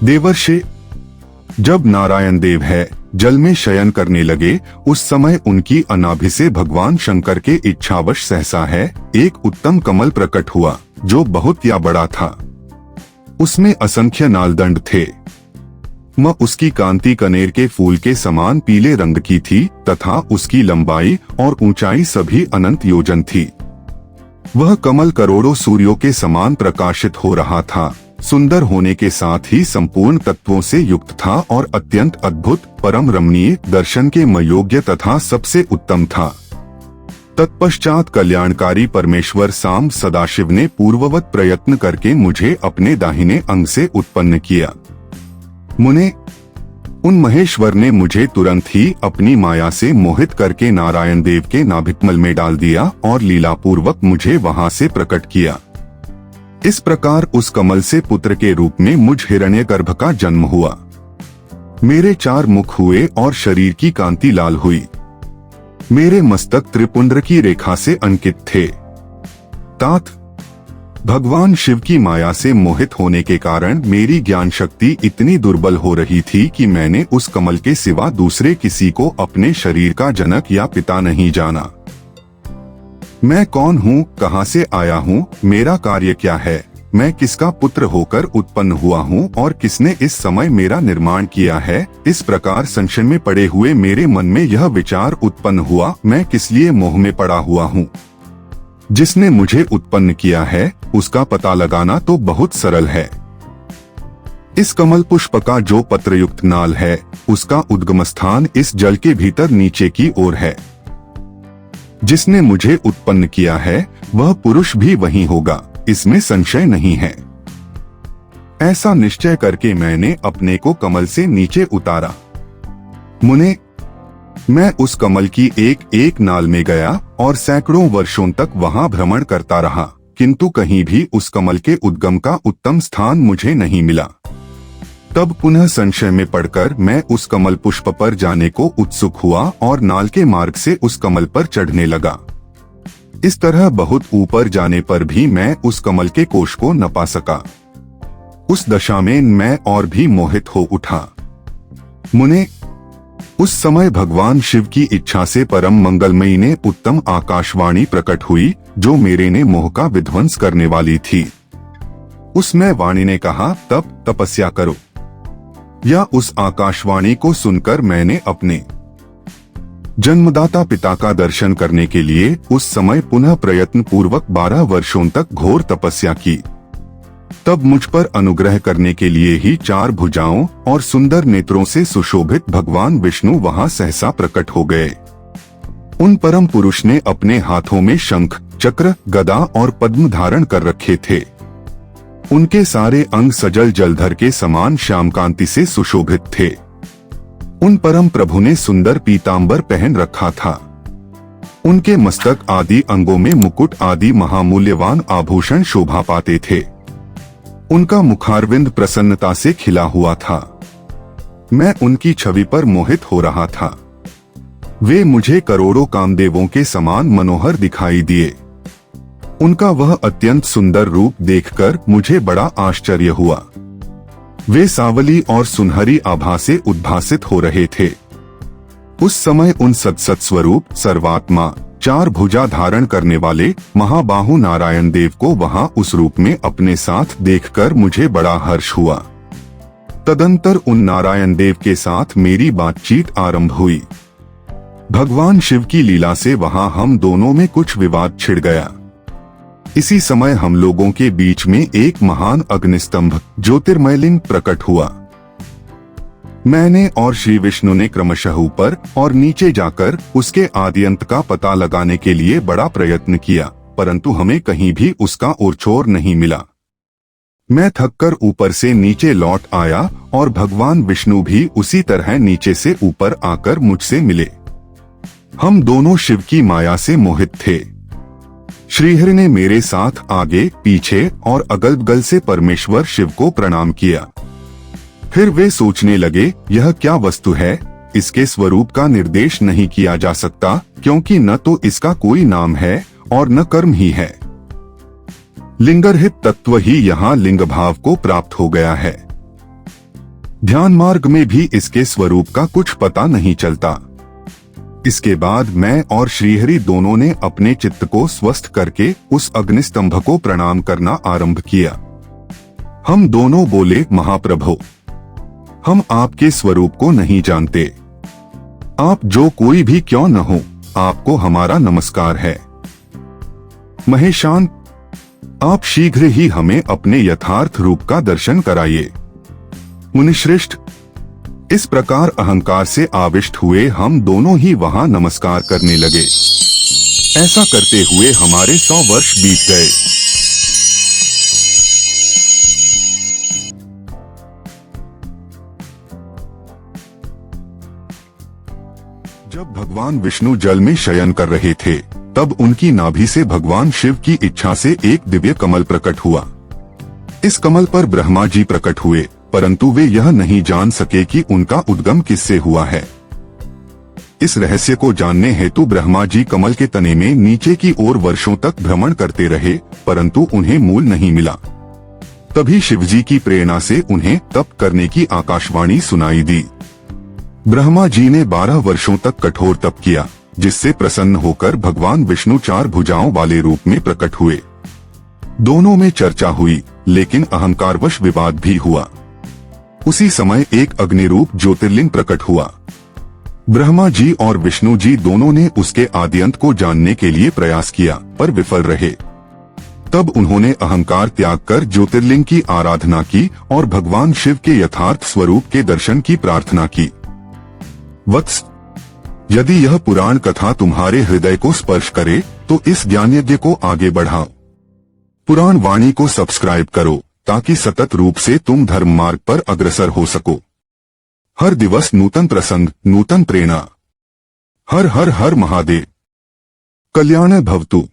देवर्षि, जब नारायण देव है जल में शयन करने लगे, उस समय उनकी अनाभि से भगवान शंकर के इच्छावश सहसा है एक उत्तम कमल प्रकट हुआ, जो बहुत या बड़ा था। उसमें असंख्य नालदंड थे। उसकी कांति कनेर के फूल के समान पीले रंग की थी तथा उसकी लंबाई और ऊंचाई सभी अनंत योजन थी। वह कमल करोड़ों सूर्यों के समान प्रकाशित हो रहा था। सुंदर होने के साथ ही संपूर्ण तत्वों से युक्त था और अत्यंत अद्भुत, परम रमणीय, दर्शन के योग्य तथा सबसे उत्तम था। तत्पश्चात कल्याणकारी परमेश्वर साम सदाशिव ने पूर्ववत प्रयत्न करके मुझे अपने दाहिने अंग से उत्पन्न किया। मुने, उन महेश्वर ने मुझे तुरंत ही अपनी माया से मोहित करके नारायण देव के नाभिकमल में डाल दिया और लीलापूर्वक मुझे वहां से प्रकट किया। इस प्रकार उस कमल से पुत्र के रूप में मुझ हिरण्यगर्भ का जन्म हुआ। मेरे 4 मुख हुए और शरीर की कांति लाल हुई। मेरे मस्तक त्रिपुंड्र की रेखा से अंकित थे। तात, भगवान शिव की माया से मोहित होने के कारण मेरी ज्ञान शक्ति इतनी दुर्बल हो रही थी कि मैंने उस कमल के सिवा दूसरे किसी को अपने शरीर का जनक या पिता नहीं जाना। मैं कौन हूँ, कहाँ से आया हूँ, मेरा कार्य क्या है, मैं किसका पुत्र होकर उत्पन्न हुआ हूँ और किसने इस समय मेरा निर्माण किया है। इस प्रकार संशय में पड़े हुए मेरे मन में यह विचार उत्पन्न हुआ, मैं किस लिए मोह में पड़ा हुआ हूँ। जिसने मुझे उत्पन्न किया है उसका पता लगाना तो बहुत सरल है। इस कमल पुष्प का जो पत्रयुक्त नाल है उसका उद्गम स्थान इस जल के भीतर नीचे की ओर है। जिसने मुझे उत्पन्न किया है वह पुरुष भी वही होगा, इसमें संशय नहीं है। ऐसा निश्चय करके मैंने अपने को कमल से नीचे उतारा। मुने, मैं उस कमल की एक एक नाल में गया और सैकड़ों वर्षों तक वहां भ्रमण करता रहा, किंतु कहीं भी उस कमल के उद्गम का उत्तम स्थान मुझे नहीं मिला। तब पुनः संशय में पड़कर मैं उस कमल पुष्प पर जाने को उत्सुक हुआ और नाल के मार्ग से उस कमल पर चढ़ने लगा। इस तरह बहुत ऊपर जाने पर भी मैं उस कमल के कोश को न पा सका। उस दशा में मैं और भी मोहित हो उठा। मुने, उस समय भगवान शिव की इच्छा से परम मंगलमयी ने उत्तम आकाशवाणी प्रकट हुई, जो मेरे ने मोह का विध्वंस करने वाली थी। उसमें वाणी ने कहा, तब तपस्या करो। या उस आकाशवाणी को सुनकर मैंने अपने जन्मदाता पिता का दर्शन करने के लिए उस समय पुनः प्रयत्न पूर्वक 12 वर्षों तक घोर तपस्या की। तब मुझ पर अनुग्रह करने के लिए ही 4 भुजाओं और सुंदर नेत्रों से सुशोभित भगवान विष्णु वहां सहसा प्रकट हो गए। उन परम पुरुष ने अपने हाथों में शंख, चक्र, गदा और पद्म धारण कर रखे थे। उनके सारे अंग सजल जलधर के समान श्याम कांति से सुशोभित थे। उन परम प्रभु ने सुंदर पीतांबर पहन रखा था। उनके मस्तक आदि अंगों में मुकुट आदि महामूल्यवान आभूषण शोभा पाते थे। उनका मुखारविंद प्रसन्नता से खिला हुआ था। मैं उनकी छवि पर मोहित हो रहा था। वे मुझे करोड़ों कामदेवों के समान मनोहर दिखाई दिए। उनका वह अत्यंत सुंदर रूप देखकर मुझे बड़ा आश्चर्य हुआ। वे सावली और सुनहरी आभा से उद्भासित हो रहे थे। उस समय उन सत्सत स्वरूप सर्वात्मा 4 भुजा धारण करने वाले महाबाहु नारायण देव को वहां उस रूप में अपने साथ देखकर मुझे बड़ा हर्ष हुआ। तदंतर उन नारायण देव के साथ मेरी बातचीत आरंभ हुई। भगवान शिव की लीला से वहां हम दोनों में कुछ विवाद छिड़ गया। इसी समय हम लोगों के बीच में एक महान अग्निस्तंभ ज्योतिर्मय लिंग प्रकट हुआ। मैंने और श्री विष्णु ने क्रमशः ऊपर और नीचे जाकर उसके आद्यंत का पता लगाने के लिए बड़ा प्रयत्न किया, परंतु हमें कहीं भी उसका ओरछोर नहीं मिला। मैं थककर ऊपर से नीचे लौट आया और भगवान विष्णु भी उसी तरह नीचे से ऊपर आकर मुझसे मिले। हम दोनों शिव की माया से मोहित थे। श्रीहरि ने मेरे साथ आगे पीछे और अगल बगल से परमेश्वर शिव को प्रणाम किया। फिर वे सोचने लगे, यह क्या वस्तु है, इसके स्वरूप का निर्देश नहीं किया जा सकता, क्योंकि न तो इसका कोई नाम है और न कर्म ही है। लिंगरहित तत्व ही यहाँ लिंग भाव को प्राप्त हो गया है। ध्यान मार्ग में भी इसके स्वरूप का कुछ पता नहीं चलता। इसके बाद मैं और श्रीहरि दोनों ने अपने चित्त को स्वस्थ करके उस अग्निस्तंभ को प्रणाम करना आरंभ किया। हम दोनों बोले, महाप्रभु, हम आपके स्वरूप को नहीं जानते। आप जो कोई भी क्यों न हो, आपको हमारा नमस्कार है। महेशान, आप शीघ्र ही हमें अपने यथार्थ रूप का दर्शन कराइए। मुनिश्रेष्ठ, इस प्रकार अहंकार से आविष्ट हुए हम दोनों ही वहां नमस्कार करने लगे। ऐसा करते हुए हमारे 100 वर्ष बीत गए। जब भगवान विष्णु जल में शयन कर रहे थे, तब उनकी नाभि से भगवान शिव की इच्छा से एक दिव्य कमल प्रकट हुआ। इस कमल पर ब्रह्मा जी प्रकट हुए, परंतु वे यह नहीं जान सके कि उनका उद्गम किससे हुआ है। इस रहस्य को जानने हेतु ब्रह्मा जी कमल के तने में नीचे की ओर वर्षों तक भ्रमण करते रहे, परंतु उन्हें मूल नहीं मिला। तभी शिवजी की प्रेरणा से उन्हें तप करने की आकाशवाणी सुनाई दी। ब्रह्मा जी ने 12 वर्षों तक कठोर तप किया, जिससे प्रसन्न होकर भगवान विष्णु 4 भुजाओं वाले रूप में प्रकट हुए। दोनों में चर्चा हुई, लेकिन अहंकारवश विवाद भी हुआ। उसी समय एक अग्निरूप ज्योतिर्लिंग प्रकट हुआ। ब्रह्मा जी और विष्णु जी दोनों ने उसके आद्यंत को जानने के लिए प्रयास किया, पर विफल रहे। तब उन्होंने अहंकार त्याग कर ज्योतिर्लिंग की आराधना की और भगवान शिव के यथार्थ स्वरूप के दर्शन की प्रार्थना की। वत्स, यदि यह पुराण कथा तुम्हारे हृदय को स्पर्श करे, तो इस ज्ञान यज्ञ को आगे बढ़ाओ। पुराण वाणी को सब्सक्राइब करो, ताकि सतत रूप से तुम धर्म मार्ग पर अग्रसर हो सको। हर दिवस नूतन प्रसंग, नूतन प्रेरणा। हर हर हर महादेव। कल्याण भवतु।